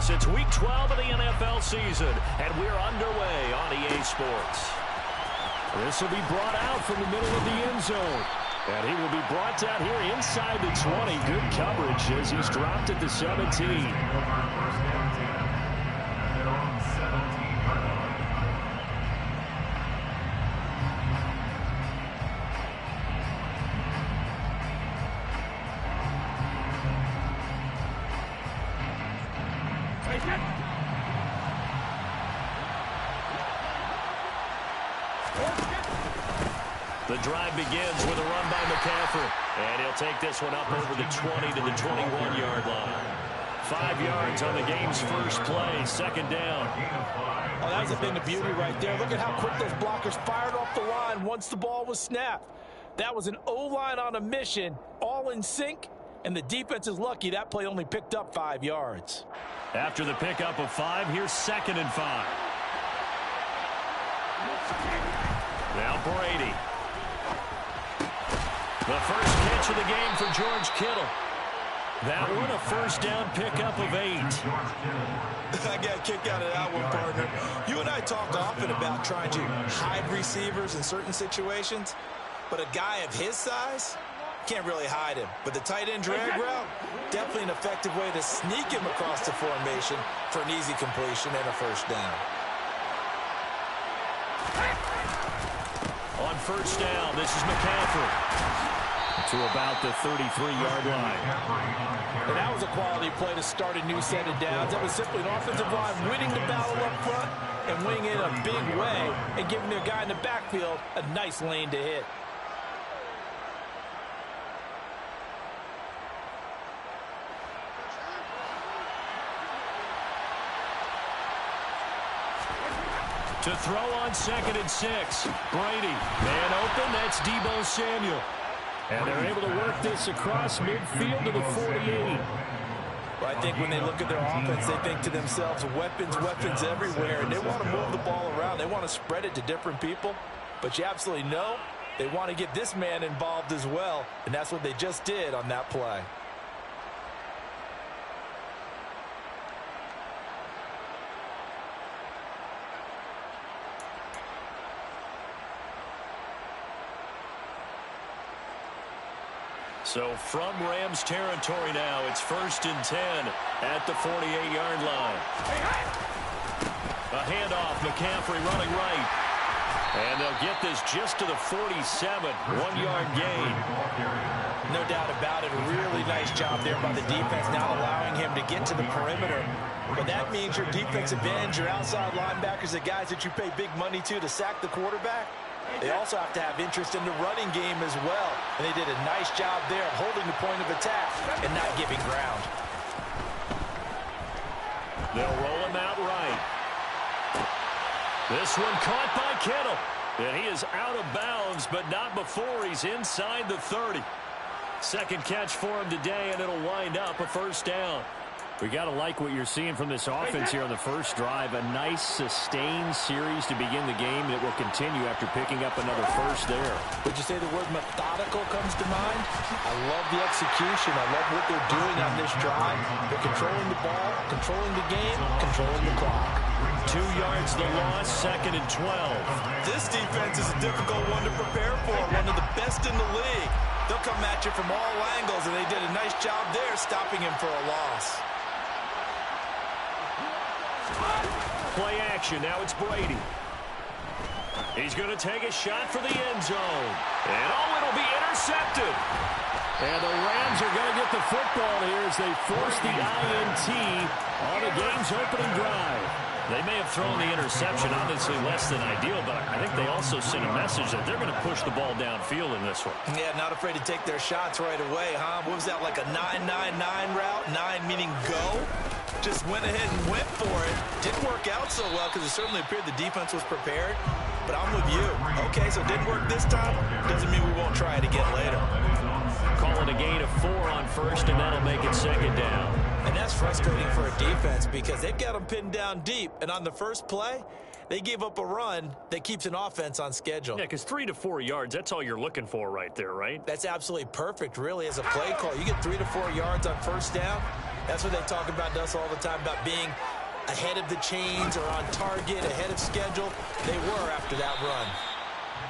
Vegas. It's Week 12 of the NFL season, and we're underway on EA Sports. This will be brought out from the middle of the end zone. And he will be brought down here inside the 20. Good coverage as he's dropped at the 17. The drive begins with a run by McCaffrey. And he'll take this one up over the 20 to the 21-yard line. 5 yards on the game's first play, second down. Oh, that was a thing of beauty right there. Look at how quick those blockers fired off the line once the ball was snapped. That was an O-line on a mission, all in sync, and the defense is lucky that play only picked up 5 yards. After the pickup of 5, here's 2nd and 5. Now Brady. The first catch of the game for George Kittle. That one a first down pickup of 8. I got a kick out of that one, partner. You and I talk often about trying to hide receivers in certain situations, but a guy of his size can't really hide him. But the tight end drag route, definitely an effective way to sneak him across the formation for an easy completion and a first down. On first down, this is McCaffrey. To about the 33-yard line. And that was a quality play to start a new set of downs. That was simply an offensive line winning the battle up front and winning it in a big way and giving their guy in the backfield a nice lane to hit. To throw on 2nd and 6. Brady, man open, that's Deebo Samuel. And they're able to work this across midfield to the 48. Well, I think when they look at their offense, they think to themselves, weapons, weapons everywhere, and they want to move the ball around. They want to spread it to different people. But you absolutely know they want to get this man involved as well, and that's what they just did on that play. So from Rams territory now, it's 1st and 10 at the 48-yard line. A handoff, McCaffrey running right. And they'll get this just to the 47, 1-yard gain. No doubt about it. A really nice job there by the defense, now allowing him to get to the perimeter. But that means your defensive ends, your outside linebackers, the guys that you pay big money to sack the quarterback, they also have to have interest in the running game as well. And they did a nice job there of holding the point of attack and not giving ground. They'll roll him out right. This one caught by Kittle. And he is out of bounds, but not before he's inside the 30. Second catch for him today, and it'll wind up a first down. We got to like what you're seeing from this offense here on the first drive. A nice, sustained series to begin the game. It will continue after picking up another first there. Would you say the word methodical comes to mind? I love the execution. I love what they're doing on this drive. They're controlling the ball, controlling the game, controlling the clock. 2 yards the loss, 2nd and 12. This defense is a difficult one to prepare for, one of the best in the league. They'll come at you from all angles, and they did a nice job there stopping him for a loss. Play action. Now it's Brady. He's going to take a shot for the end zone. And it'll be intercepted. And the Rams are going to get the football here as they force the INT on the game's opening drive. They may have thrown the interception, obviously less than ideal, but I think they also sent a message that they're going to push the ball downfield in this one. Yeah, not afraid to take their shots right away, huh? What was that, like a 9-9-9 route? 9 meaning go? Just went ahead and went for it. Didn't work out so well because it certainly appeared the defense was prepared. But I'm with you. Okay, so it didn't work this time. Doesn't mean we won't try it again later. Calling a gain of 4 on first, and that'll make it second down. And that's frustrating for a defense because they've got them pinned down deep. And on the first play, they gave up a run that keeps an offense on schedule. Yeah, because 3 to 4 yards, that's all you're looking for right there, right? That's absolutely perfect, really, as a play call. You get 3 to 4 yards on first down, That's what they talk about us all the time, about being ahead of the chains or on target, ahead of schedule. They were after that run.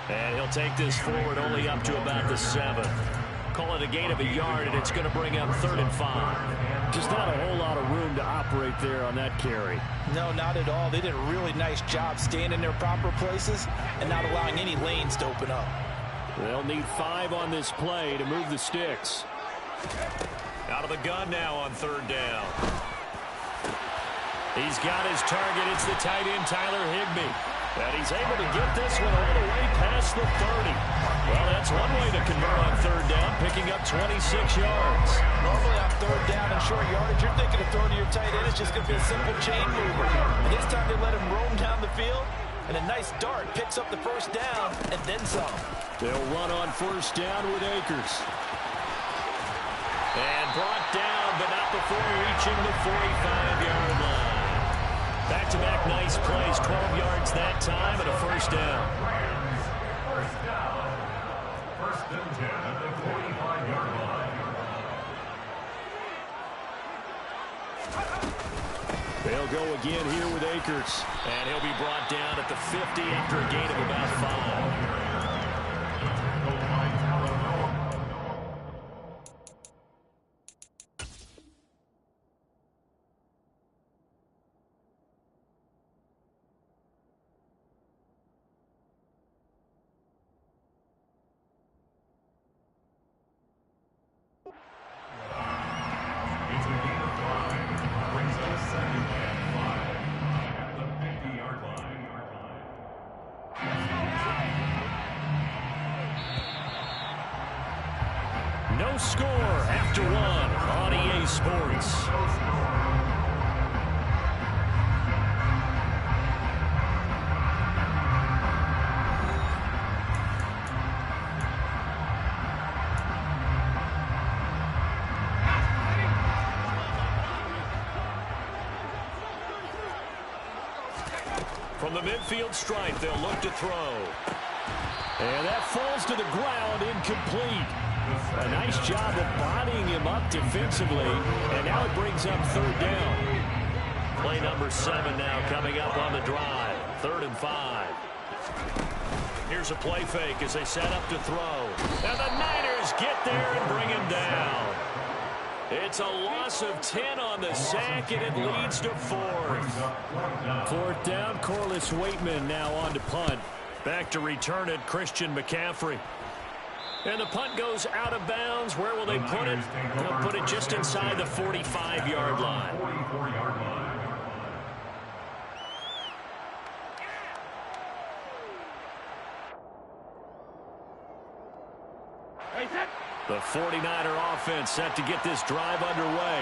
And he'll take this forward only up to about the 7. Call it a gain of a yard, and it's going to bring up 3rd and 5. Just not a whole lot of room to operate there on that carry. No, not at all. They did a really nice job staying in their proper places and not allowing any lanes to open up. They'll need 5 on this play to move the sticks. Out of the gun now on 3rd down. He's got his target. It's the tight end, Tyler Higbee. And he's able to get this one all the way past the 30. Well, that's one way to convert on 3rd down, picking up 26 yards. Normally on 3rd down and short yardage, you're thinking of throwing to your tight end. It's just going to be a simple chain mover. And this time they let him roam down the field, and a nice dart picks up the 1st down and then some. They'll run on 1st down with Akers. And brought down, but not before reaching the 45-yard line. Back-to-back nice plays, 12 yards that time, and a 1st down. 1st and 10 at the 45-yard line. They'll go again here with Akers. And he'll be brought down at the 50 after a gain of about 5. No score after 1 on EA Sports. From the midfield stripe, they'll look to throw. And that falls to the ground, incomplete. A nice job of bodying him up defensively, and now it brings up 3rd down. Play number 7 now coming up on the drive. 3rd and 5. Here's a play fake as they set up to throw. And the Niners get there and bring him down. It's a loss of 10 on the sack, and it leads to 4th. 4th down, Corliss Waitman now on to punt. Back to return it, Christian McCaffrey. And the punt goes out of bounds. Where will they put it? They'll put it just inside the 45-yard line. The 49er offense set to get this drive underway.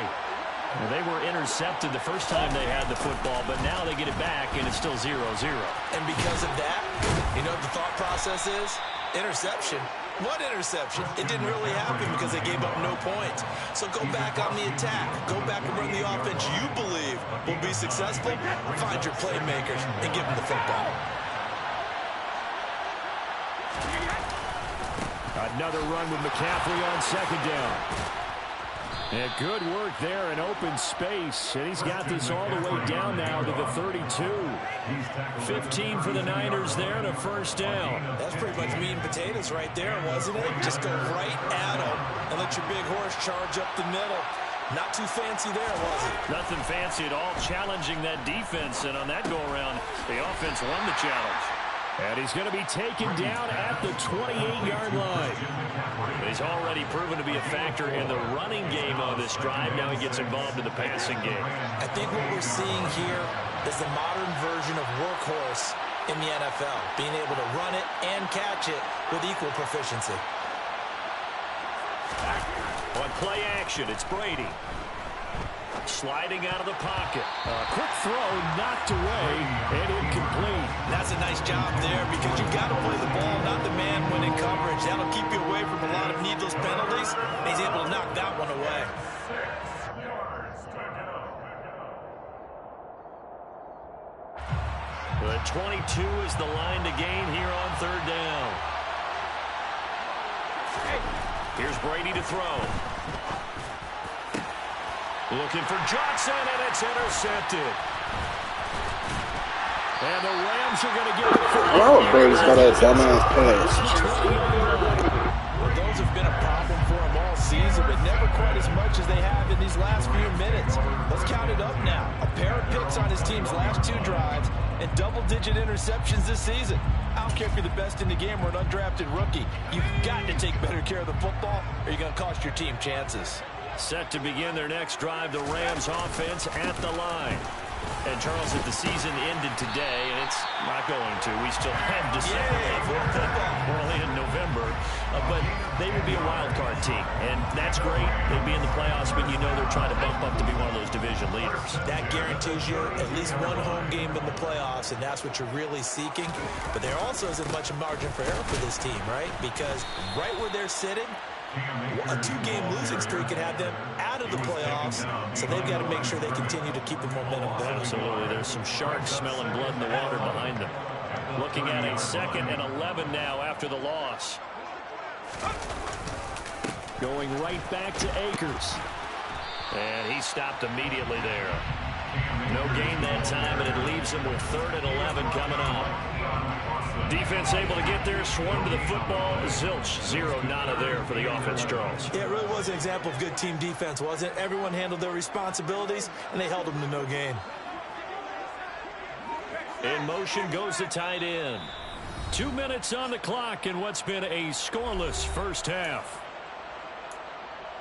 Well, they were intercepted the first time they had the football, but now they get it back, and it's still 0-0. And because of that, you know what the thought process is? Interception. What interception? It didn't really happen because they gave up no points. So go back on the attack. Go back and run the offense you believe will be successful. Find your playmakers and give them the football. Another run with McCaffrey on 2nd down. And good work there in open space. And he's got this all the way down now to the 32. 15 for the Niners there and a 1st down. That's pretty much meat and potatoes right there, wasn't it? Just go right at him and let your big horse charge up the middle. Not too fancy there, was it? Nothing fancy at all, challenging that defense. And on that go-around, the offense won the challenge. And he's going to be taken down at the 28-yard line. He's already proven to be a factor in the running game on this drive. Now he gets involved in the passing game. I think what we're seeing here is the modern version of workhorse in the NFL, being able to run it and catch it with equal proficiency. On play action, it's Brady. Sliding out of the pocket. A quick throw knocked away and incomplete. That's a nice job there because you've got to play the ball, not the man when in coverage. That'll keep you away from a lot of needless penalties. He's able to knock that one away. The 22 is the line to gain here on 3rd down. Here's Brady to throw. Looking for Johnson, and it's intercepted. And the Rams are going to get the first. Oh, Brady's got a dumbass pass. Well, those have been a problem for him all season, but never quite as much as they have in these last few minutes. Let's count it up now. A pair of picks on his team's last 2 drives and double-digit interceptions this season. I don't care if you're the best in the game or an undrafted rookie. You've got to take better care of the football, or you're going to cost your team chances. Set to begin their next drive, the Rams offense at the line. And, Charles, if the season ended today, and it's not going to, we still have December. We're only in November. But they would be a wild card team, and that's great. They'd be in the playoffs, but you know they're trying to bump up to be one of those division leaders. That guarantees you at least one home game in the playoffs, and that's what you're really seeking. But there also isn't much margin for error for this team, right? Because right where they're sitting, a 2-game losing streak could have them out of the playoffs, so they've got to make sure they continue to keep the momentum going. Absolutely. There's some sharks smelling blood in the water behind them. Looking at a 2nd and 11 now after the loss. Going right back to Akers. And he stopped immediately there. No gain that time, and it leaves him with 3rd and 11 coming up. Defense able to get there, swarm to the football. Zilch, 0 nada there for the offense, Charles. Yeah, it really was an example of good team defense, wasn't it? Everyone handled their responsibilities, and they held them to no gain. In motion goes the tight end. 2 minutes on the clock in what's been a scoreless first half.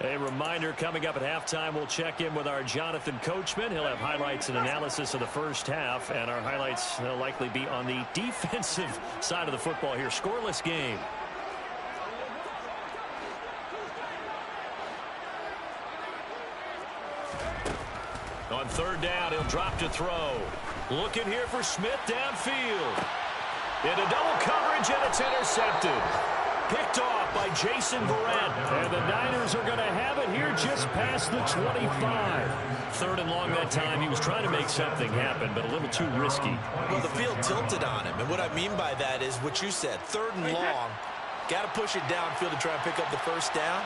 A reminder, coming up at halftime, we'll check in with our Jonathan Coachman. He'll have highlights and analysis of the first half, and our highlights will likely be on the defensive side of the football here. Scoreless game. On 3rd down, he'll drop to throw. Looking here for Smith downfield. Into double coverage, and it's intercepted. Picked off by Jason Verrett. And the Niners are going to have it here just past the 25. 3rd and long that time. He was trying to make something happen, but a little too risky. Well, the field tilted on him. And what I mean by that is what you said. 3rd and long. Got to push it downfield to try and pick up the first down.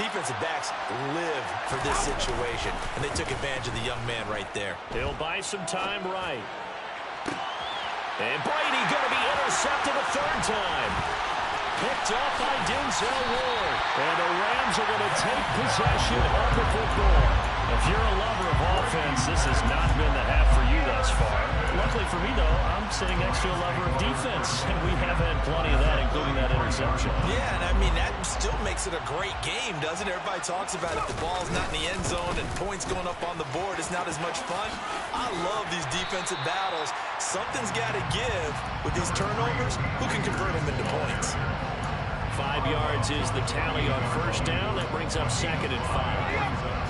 Defensive backs live for this situation, and they took advantage of the young man right there. He'll buy some time right. And Brady going to be intercepted a 3rd time. Picked off by Denzel Ward. And the Rams are going to take possession of the football. If you're a lover of offense, this has not been the half for you thus far. Luckily for me, though, I'm sitting next to a lover of defense, and we have had plenty of that, including that interception. Yeah, and I mean, that still makes it a great game, doesn't it? Everybody talks about if the ball's not in the end zone and points going up on the board, it's not as much fun. I love these defensive battles. Something's got to give with these turnovers. Who can convert them into points? 5 yards is the tally on 1st down. That brings up 2nd and 5.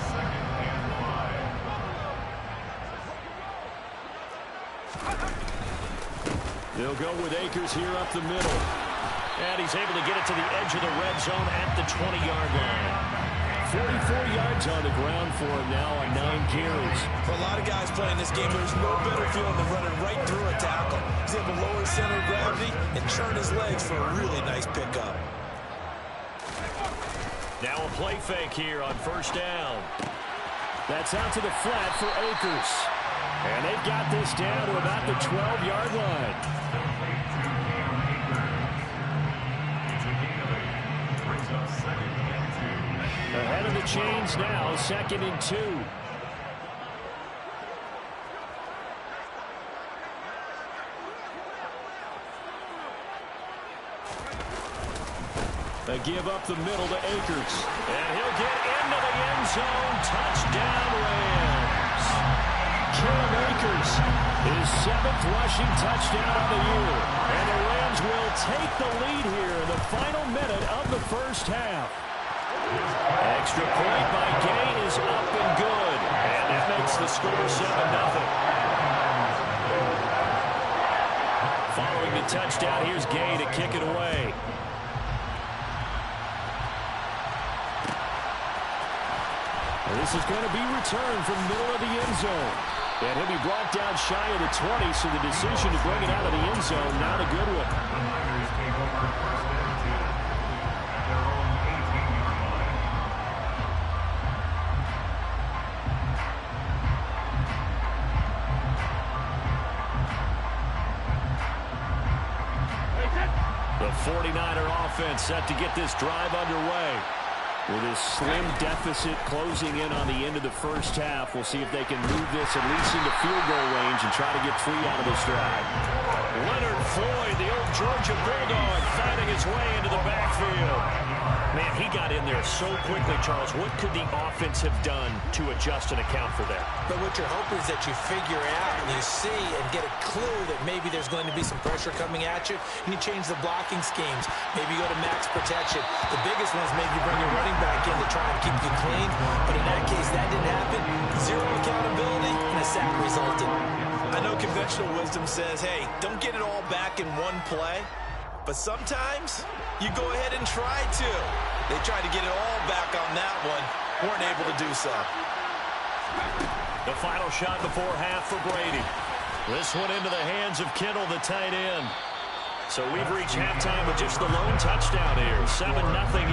They'll go with Akers here up the middle. And he's able to get it to the edge of the red zone at the 20-yard line. 44 yards on the ground for him now on 9 carries. For a lot of guys playing this game, there's no better feeling than running right through a tackle. He's able to lower his center of gravity and churn his legs for a really nice pickup. Now a play fake here on 1st down. That's out to the flat for Akers. And they've got this down to about the 12-yard line. Ahead of the chains now, 2nd and 2. They give up the middle to Akers. And he'll get into the end zone. Touchdown, Rams. Cam Akers, his 7th rushing touchdown of the year. And the Rams will take the lead here in the final minute of the first half. Extra point by Gay is up and good. And that makes the score 7-0. Following the touchdown, here's Gay to kick it away. This is going to be returned from the middle of the end zone. And he'll be brought down shy of the 20, so the decision to bring it out of the end zone, not a good one. The 49er offense set to get this drive underway. With a slim deficit closing in on the end of the first half, we'll see if they can move this at least into field goal range and try to get free out of this drive. Leonard Floyd, the old Georgia Bulldog, fighting his way into the backfield. Man, he got in there so quickly, Charles. What could the offense have done to adjust and account for that? But what you're hoping is that you figure out and you see and get a clue that maybe there's going to be some pressure coming at you, and you change the blocking schemes. Maybe go to max protection. The biggest one is maybe bring your running back in to try and keep you clean. But in that case, that didn't happen. Zero accountability, and a sack resulted. I know conventional wisdom says, hey, don't get it all back in one play. But sometimes you go ahead and try to. They tried to get it all back on that one. Weren't able to do so. The final shot before half for Brady. This one into the hands of Kittle, the tight end. So we've reached halftime with just the lone touchdown here. 7-0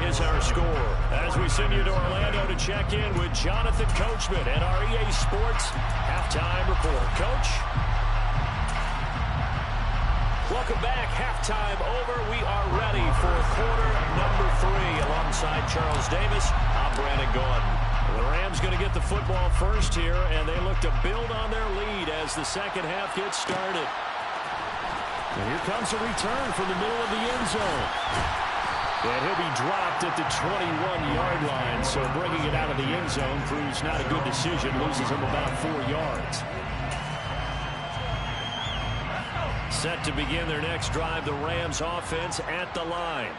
is our score. As we send you to Orlando to check in with Jonathan Coachman at our EA Sports Halftime Report. Coach? Welcome back. Halftime over. We are ready for quarter number 3. Alongside Charles Davis, I'm Brandon Gordon. The Rams going to get the football first here, and they look to build on their lead as the second half gets started. And here comes a return from the middle of the end zone. And he'll be dropped at the 21-yard line, so bringing it out of the end zone proves not a good decision. Loses him about 4 yards. Set to begin their next drive, the Rams offense at the line.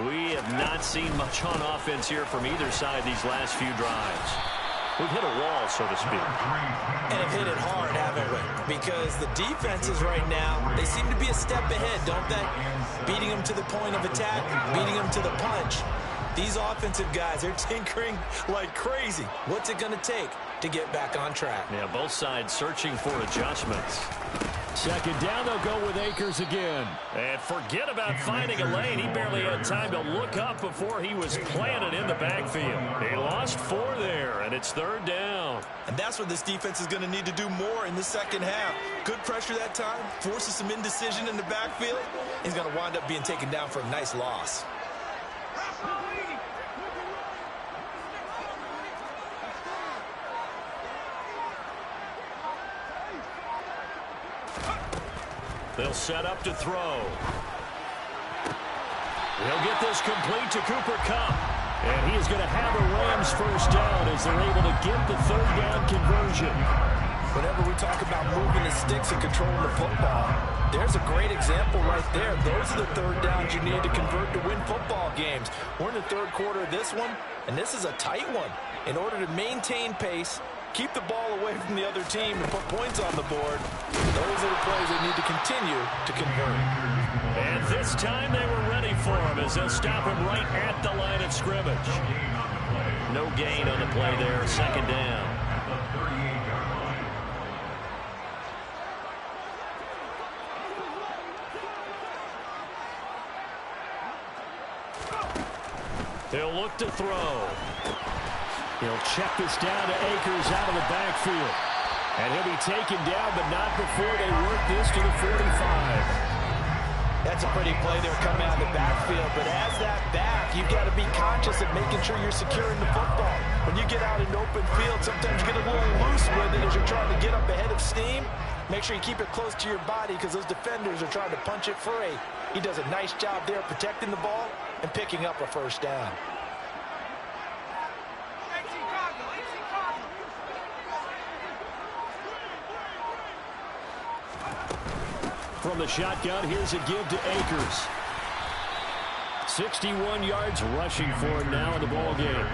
We have not seen much on offense here from either side these last few drives. We've hit a wall, so to speak. And have hit it hard, haven't we? Because the defenses right now, they seem to be a step ahead, don't they? Beating them to the point of attack, beating them to the punch. These offensive guys, they're tinkering like crazy. What's it going to take to get back on track? Yeah, both sides searching for adjustments. Second down, they'll go with Akers again. And forget about finding a lane. He barely had time to look up before he was planted in the backfield. He lost 4 there, and it's third down. And that's what this defense is going to need to do more in the second half. Good pressure that time, forces some indecision in the backfield. He's going to wind up being taken down for a nice loss. They'll set up to throw. He'll get this complete to Cooper Kupp. And he is going to have a Rams first down as they're able to get the third down conversion. Whenever we talk about moving the sticks and controlling the football, there's a great example right there. Those are the third downs you need to convert to win football games. We're in the third quarter of this one, and this is a tight one. In order to maintain pace, keep the ball away from the other team and put points on the board, those are the plays they need to continue to convert. And this time they were ready for him as they'll stop him right at the line of scrimmage. No gain on the play there, second down. They'll look to throw. He'll check this down to Akers out of the backfield. And he'll be taken down, but not before they work this to the 45. That's a pretty play there coming out of the backfield. But as that back, you've got to be conscious of making sure you're securing the football. When you get out in open field, sometimes you get a little loose with it as you're trying to get up ahead of steam. Make sure you keep it close to your body because those defenders are trying to punch it free. He does a nice job there protecting the ball and picking up a first down. From the shotgun, here's a give to Akers. 61 yards rushing for him now in the ball game.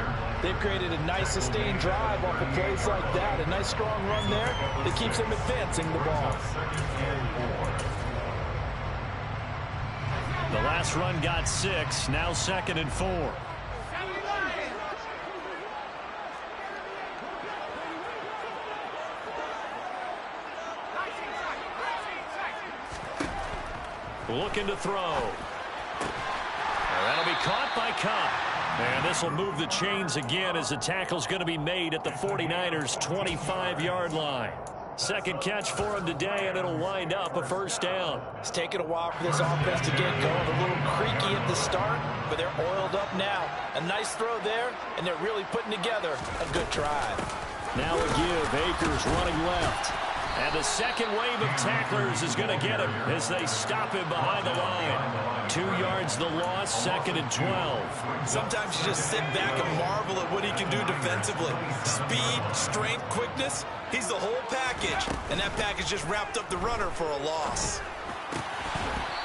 They've created a nice sustained drive off of plays like that. A nice strong run there that keeps them advancing the ball. The last run got 6, now 2nd and 4. Looking to throw. And that'll be caught by Kupp. And this will move the chains again as the tackle's going to be made at the 49ers' 25-yard line. Second catch for him today, and it'll wind up a first down. It's taken a while for this offense to get going. A little creaky at the start, but they're oiled up now. A nice throw there, and they're really putting together a good drive. Now a give. Akers running left. And the second wave of tacklers is going to get him as they stop him behind the line. 2 yards the loss, 2nd and 12. Sometimes you just sit back and marvel at what he can do defensively. Speed, strength, quickness, he's the whole package. And that package just wrapped up the runner for a loss.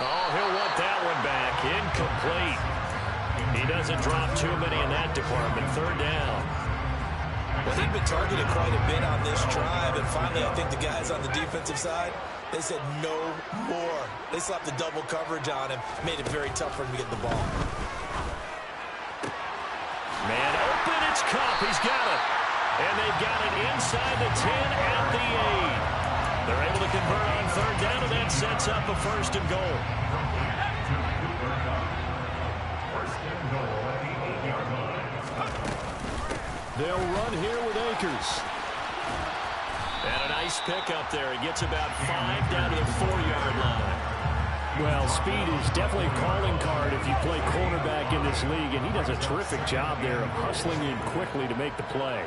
Oh, he'll want that one back. Incomplete. He doesn't drop too many in that department. 3rd down. Well, he'd been targeted quite a bit on this drive, and finally I think the guys on the defensive side, they said no more. They slapped the double coverage on him, made it very tough for him to get the ball. Man open, it's Cup. He's got it. And they've got it inside the 10 at the 8. They're able to convert on 3rd down, and that sets up a 1st and goal. First and goal at the 8-yard line. They'll run here with Akers. And a nice pickup there. He gets about 5 down to the 4-yard line. Well, speed is definitely a calling card if you play cornerback in this league, and he does a terrific job there of hustling in quickly to make the play.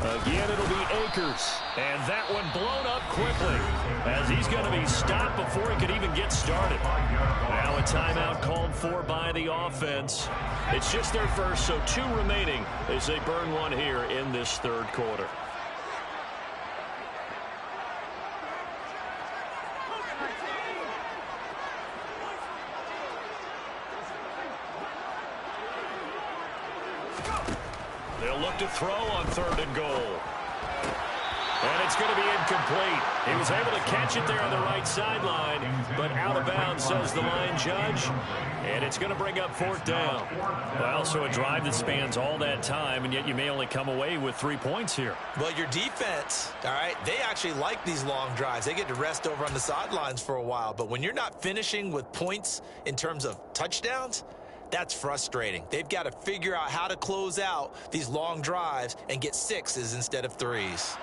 Again, it'll be Akers. And that one blown up quickly as he's going to be stopped before he could even get started. Now a timeout called for by the offense. It's just their first, so 2 remaining as they burn one here in this 3rd quarter. They'll look to throw on 3rd and goal. And it's going to be incomplete. He was able to catch it there on the right sideline, but out of bounds, says the line judge. And it's going to bring up 4th down. Well, so a drive that spans all that time, and yet you may only come away with 3 points here. Well, your defense, all right, they actually like these long drives. They get to rest over on the sidelines for a while. But when you're not finishing with points in terms of touchdowns, that's frustrating. They've got to figure out how to close out these long drives and get 6s instead of 3s.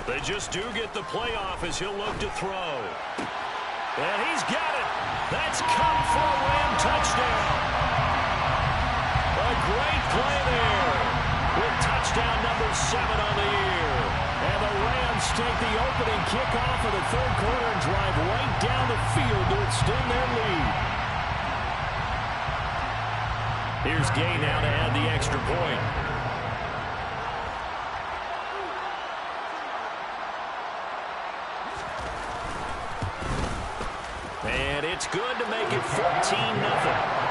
They just do get the playoff as he'll look to throw. And he's got it. That's Cup for a Ram touchdown. A great play there with touchdown number 7 on the year. And the Rams take the opening kickoff of the 3rd quarter and drive right down the field to extend their lead. Here's Gay now to add the extra point. And it's good to make it 14-0.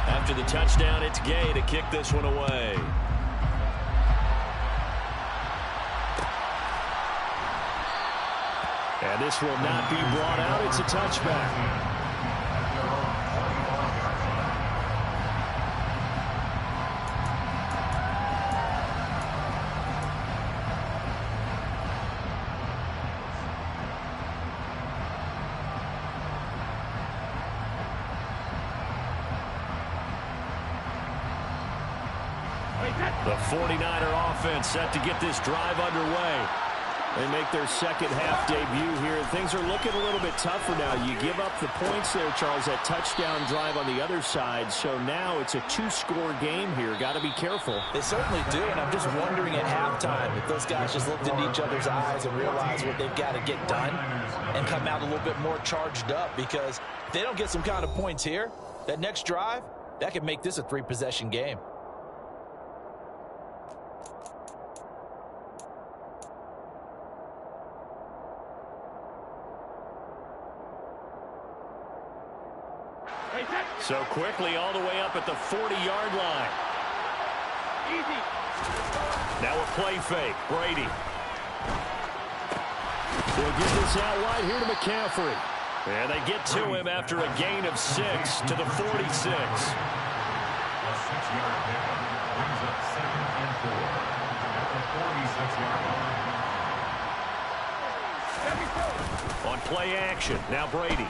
After the touchdown, it's Gay to kick this one away. And this will not be brought out. It's a touchback. The 49er offense set to get this drive underway. They make their second half debut here. Things are looking a little bit tougher now. You give up the points there, Charles, that touchdown drive on the other side. So now it's a 2-score game here. Got to be careful. They certainly do, and I'm just wondering at halftime if those guys just looked into each other's eyes and realized what they've got to get done and come out a little bit more charged up, because if they don't get some kind of points here, that next drive, that could make this a 3-possession game. So quickly all the way up at the 40-yard line. Now a play fake. Brady. They'll get this out wide here to McCaffrey. And they get to him after a gain of 6 to the 46. A 6-yard pickup brings up 2nd and 4 at the 46-yard line. On play action, now Brady.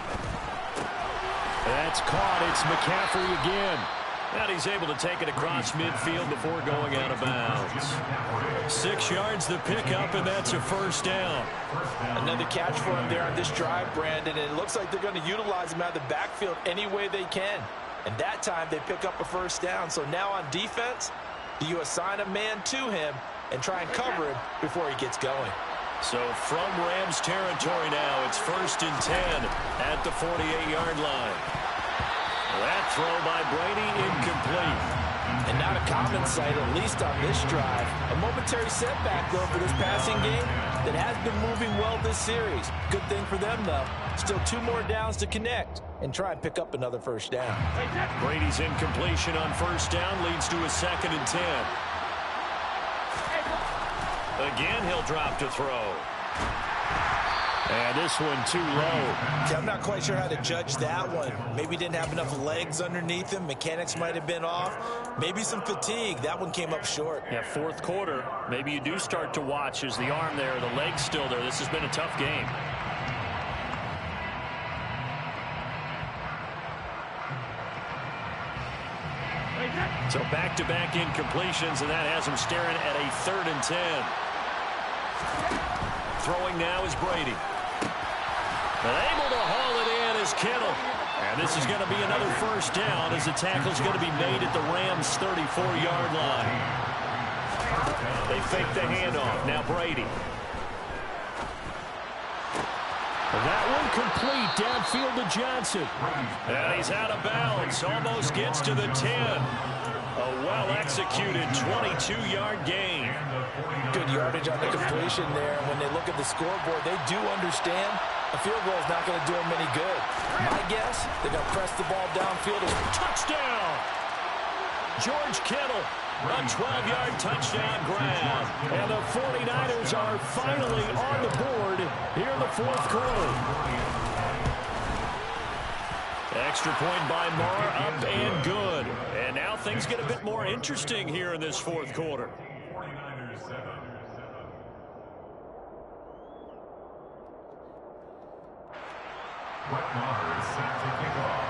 That's caught. It's McCaffrey again. And he's able to take it across midfield before going out of bounds. 6 yards the pickup, and that's a first down. Another catch for him there on this drive, Brandon, and it looks like they're going to utilize him out of the backfield any way they can. And that time they pick up a first down. So now on defense, do you assign a man to him and try and cover him before he gets going? So from Rams territory now, it's 1st and 10 at the 48-yard line. That throw by Brady incomplete. And not a common sight, at least on this drive. A momentary setback, though, for this passing game that has been moving well this series. Good thing for them, though. Still 2 more downs to connect and try and pick up another first down. Brady's incompletion on first down leads to a 2nd and 10. Again, he'll drop to throw. And this one too low. Yeah, I'm not quite sure how to judge that one. Maybe didn't have enough legs underneath him. Mechanics might have been off. Maybe some fatigue. That one came up short. Yeah, 4th quarter. Maybe you do start to watch as the arm there, the leg's still there. This has been a tough game. So back-to-back incompletions, and that has him staring at a 3rd and 10. Throwing now is Brady. And able to haul it in is Kittle. And this is going to be another first down as the tackle's going to be made at the Rams' 34-yard line. They fake the handoff. Now Brady. That one complete downfield to Johnson. And he's out of bounds. Almost gets to the 10. A well-executed 22-yard gain. Good yardage on the completion there. When they look at the scoreboard, they do understand a field goal is not going to do them any good. My guess, they're going to press the ball downfield. Touchdown! George Kittle, a 12-yard touchdown grab. And the 49ers are finally on the board here in the 4th quarter. Extra point by Moore, up and good. And now things get a bit more interesting here in this 4th quarter. 49ers 7. Brett Maher is set to kick off.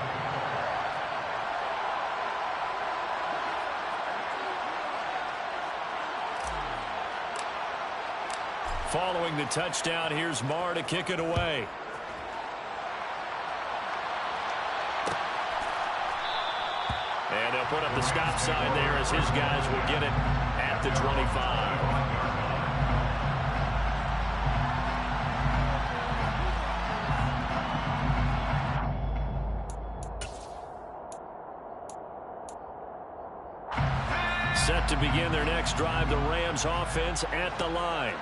Following the touchdown, here's Maher to kick it away. And they'll put up the stop sign there as his guys will get it at the 25. Set to begin their next drive, the Rams offense at the line.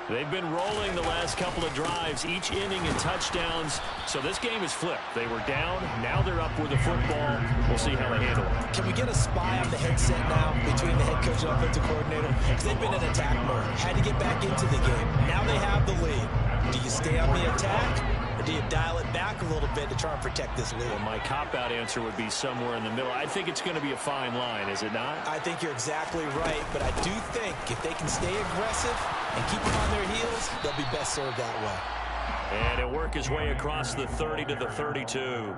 They've been rolling the last couple of drives, each inning in touchdowns. So this game is flipped. They were down. Now they're up with the football. We'll see how they handle it. Can we get a spy on the headset now between the head coach and offensive coordinator? Because they've been in attack mode. Had to get back into the game. Now they have the lead. Do you stay on the attack, or do you dial it back a little bit to try and protect this lead? Well, my cop-out answer would be somewhere in the middle. I think it's going to be a fine line, is it not? I think you're exactly right, but I do think if they can stay aggressive and keep them on their heels, they'll be best served that way. And he'll work his way across the 30 to the 32.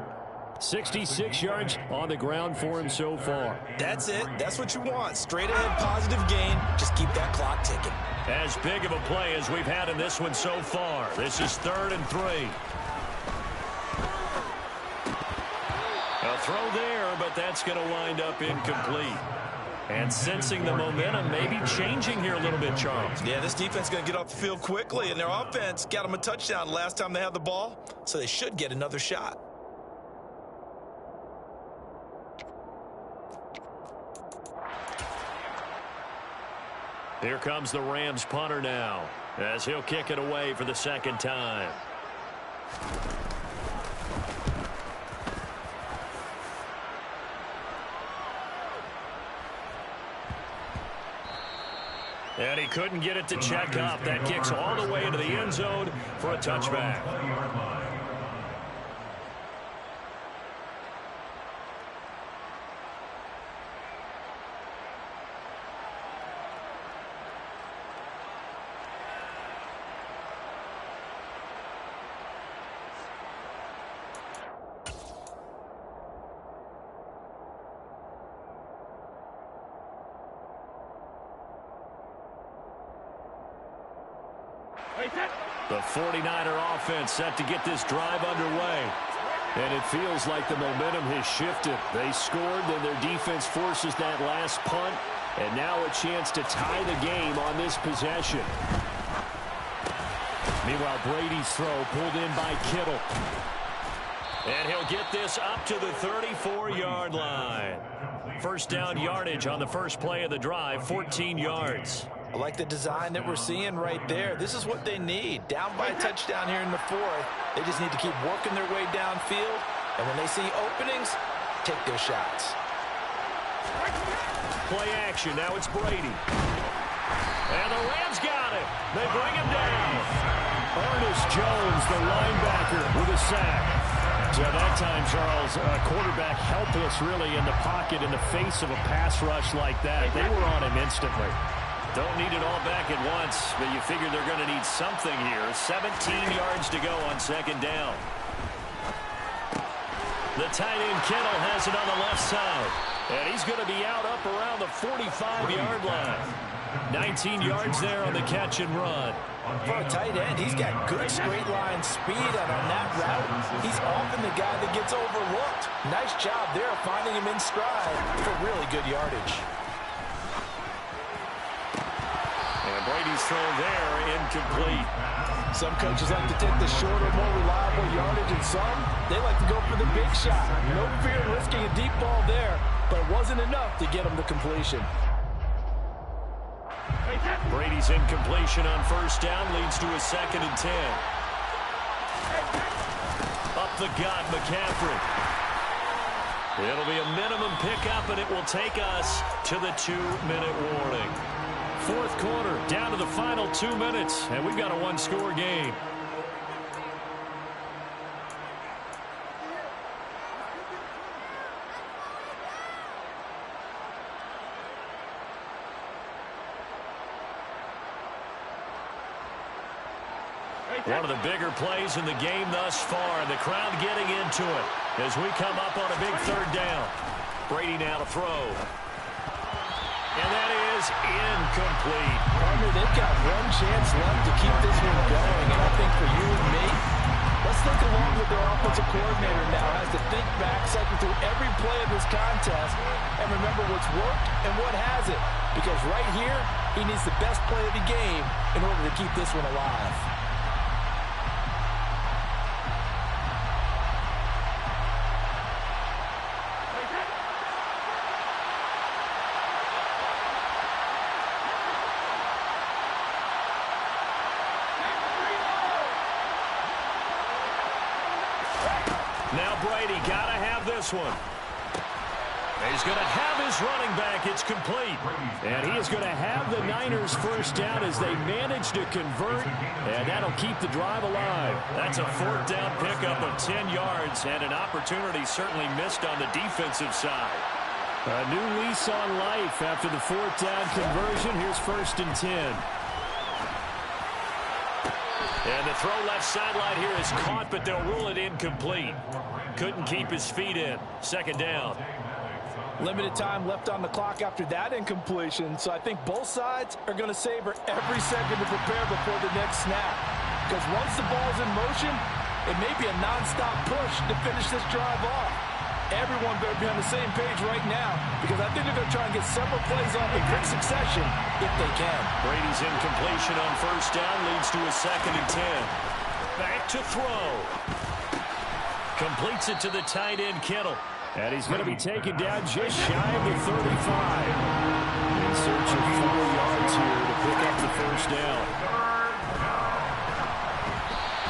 66 yards on the ground for him so far. That's it. That's what you want. Straight ahead, positive gain. Just keep that clock ticking. As big of a play as we've had in this one so far. This is 3rd and 3. A throw there, but that's going to wind up incomplete. And sensing the momentum maybe changing here a little bit, Charles. Yeah, this defense is going to get off the field quickly, and their offense got them a touchdown last time they had the ball, so they should get another shot. Here comes the Rams punter now, as he'll kick it away for the 2nd time. And he couldn't get it to check up. That kicks all the way into the end zone for a touchback. The 49er offense set to get this drive underway. And it feels like the momentum has shifted. They scored, then their defense forces that last punt. And now a chance to tie the game on this possession. Meanwhile, Brady's throw pulled in by Kittle. And he'll get this up to the 34-yard line. First down yardage on the first play of the drive, 14 yards. I like the design that we're seeing right there. This is what they need. Down by a touchdown here in the fourth. They just need to keep working their way downfield. And when they see openings, take their shots. Play action. Now it's Brady. And the Rams got it. They bring him down. Ernest Jones, the linebacker, with a sack. So that time, Charles, quarterback helpless really in the pocket in the face of a pass rush like that. They were on him instantly. Don't need it all back at once, but you figure they're going to need something here. 17 yards to go on second down. The tight end Kittle has it on the left side. And he's going to be out up around the 45-yard line. 19 yards there on the catch and run. For a tight end, he's got good straight line speed, and on that route, he's often the guy that gets overlooked. Nice job there finding him in stride for really good yardage. And Brady's throw there, incomplete. Some coaches like to take the shorter, more reliable yardage, and some, they like to go for the big shot. No fear in risking a deep ball there, but it wasn't enough to get him to completion. Brady's incompletion on first down leads to a 2nd and 10. Up the gut, McCaffrey. It'll be a minimum pickup, and it will take us to the 2-minute warning. Fourth quarter, down to the final 2 minutes, and we've got a one-score game. One of the bigger plays in the game thus far, and the crowd getting into it as we come up on a big third down. Brady now to throw. And that is incomplete. Partner, they've got one chance left to keep this one going, and I think for you and me, let's think along with their offensive coordinator now as to think back, cycle through every play of this contest, and remember what's worked and what hasn't. Because right here, he needs the best play of the game in order to keep this one alive. Now Brady got to have this one. He's going to have his running back. It's complete. And he is going to have the Niners first down as they manage to convert. And that'll keep the drive alive. That's a fourth down pickup of 10 yards and an opportunity certainly missed on the defensive side. A new lease on life after the fourth down conversion. Here's 1st and 10. And the throw left sideline here is caught, but they'll rule it incomplete. Couldn't keep his feet in. 2nd down. Limited time left on the clock after that incompletion, so I think both sides are going to savor every second to prepare before the next snap. Because once the ball's in motion, it may be a nonstop push to finish this drive off. Everyone better be on the same page right now, because I think they're going to try and get several plays off in quick succession if they can. Brady's incompletion on first down leads to a 2nd and 10. Back to throw. Completes it to the tight end, Kittle. And he's going to be taken down just shy of the 35. In search of 4 yards here to pick up the first down.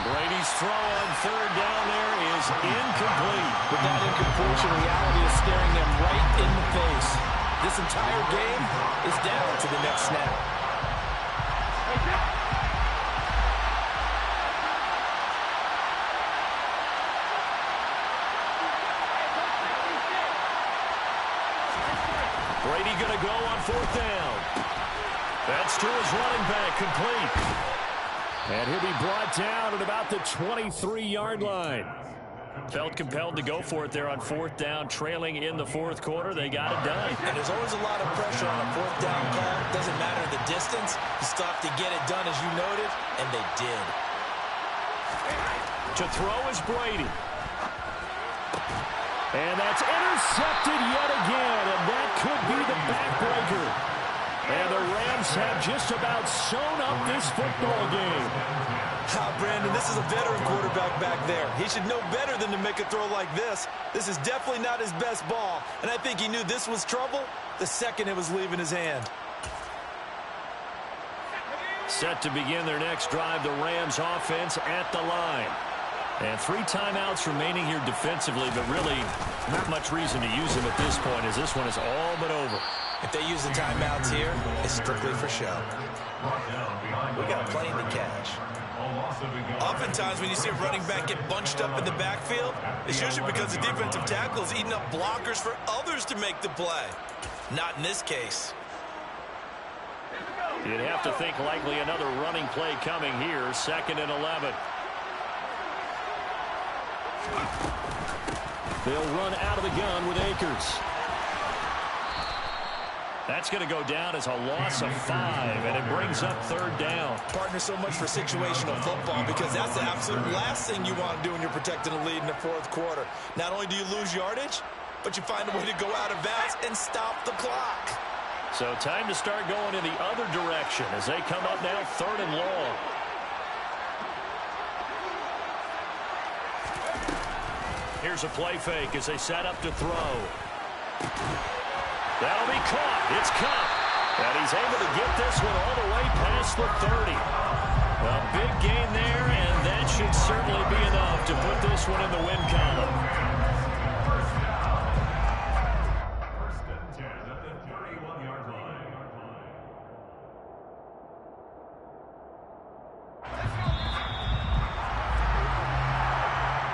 Brady's throw on third down there is incomplete. But that incompletion reality is staring them right in the face. This entire game is down to the next snap. Brady going to go on 4th down. That's to his running back, complete. And he'll be brought down at about the 23-yard line. Felt compelled to go for it there on 4th down, trailing in the 4th quarter. They got it done. And there's always a lot of pressure on a 4th down call. It doesn't matter the distance. You still have to get it done, as you noted, and they did. To throw is Brady. And that's intercepted yet again, and that could be the backbreaker. And the Rams have just about sewn up this football game. Brandon, this is a veteran quarterback back there. He should know better than to make a throw like this. This is definitely not his best ball, and I think he knew this was trouble the second it was leaving his hand. Set to begin their next drive, the Rams offense at the line. And 3 timeouts remaining here defensively, but really not much reason to use them at this point, as this one is all but over. If they use the timeouts here, it's strictly for show. We got a plane to catch. Oftentimes when you see a running back get bunched up in the backfield, it's usually because the defensive tackle is eating up blockers for others to make the play. Not in this case. You'd have to think likely another running play coming here, 2nd and 11. They'll run out of the gun with Akers. That's going to go down as a loss of 5, and it brings up 3rd down. Partner, so much for situational football, because that's the absolute last thing you want to do when you're protecting a lead in the 4th quarter. Not only do you lose yardage, but you find a way to go out of bounds and stop the clock. So time to start going in the other direction as they come up now 3rd and long. Here's a play fake as they set up to throw. That'll be caught. It's Cup. And he's able to get this one all the way past the 30. A big gain there, and that should certainly be enough to put this one in the win column. First and 10 at the 31-yard line.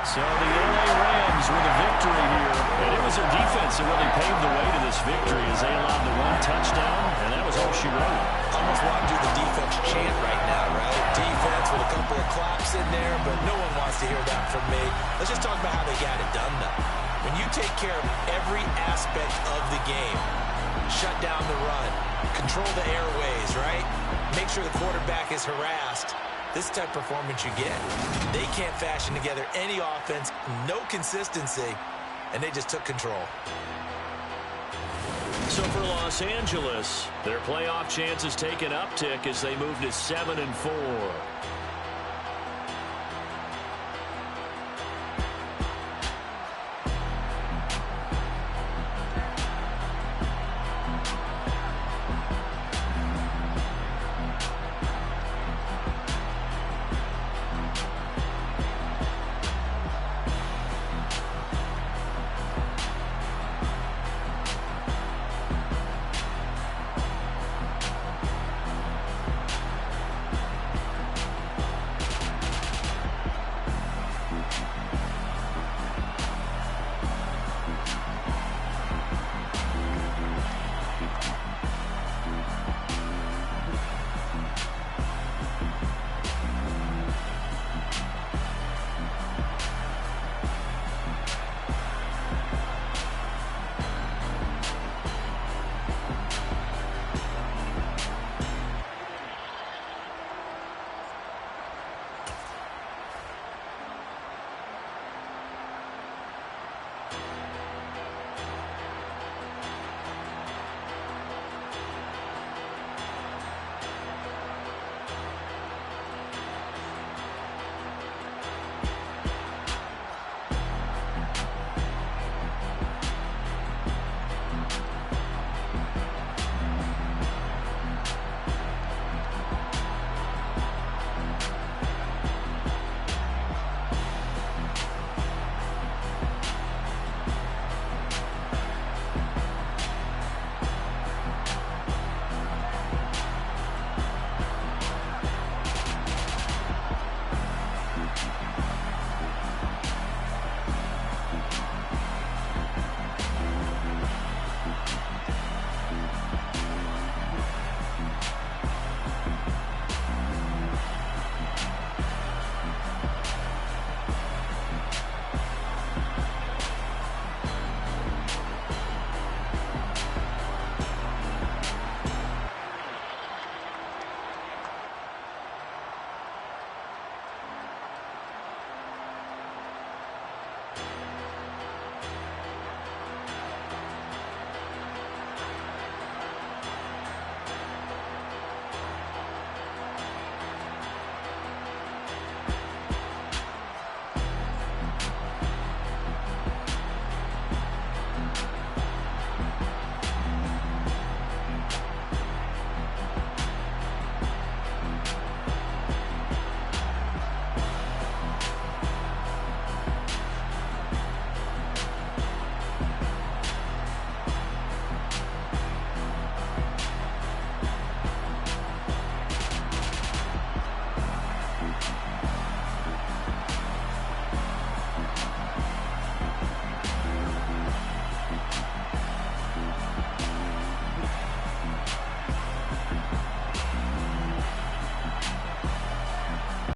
So the LA Rams with a victory here. And it was their defense that really paved the way to this victory as they allowed the 1 touchdown, and that was all she wrote. Almost want to do the defense chant right now, right? Defense with a couple of claps in there, but no one wants to hear that from me. Let's just talk about how they got it done, though. When you take care of every aspect of the game, shut down the run, control the airways, right? Make sure the quarterback is harassed. This type of performance you get. They can't fashion together any offense, no consistency, and they just took control. So for Los Angeles, their playoff chances take an uptick as they move to 7-4.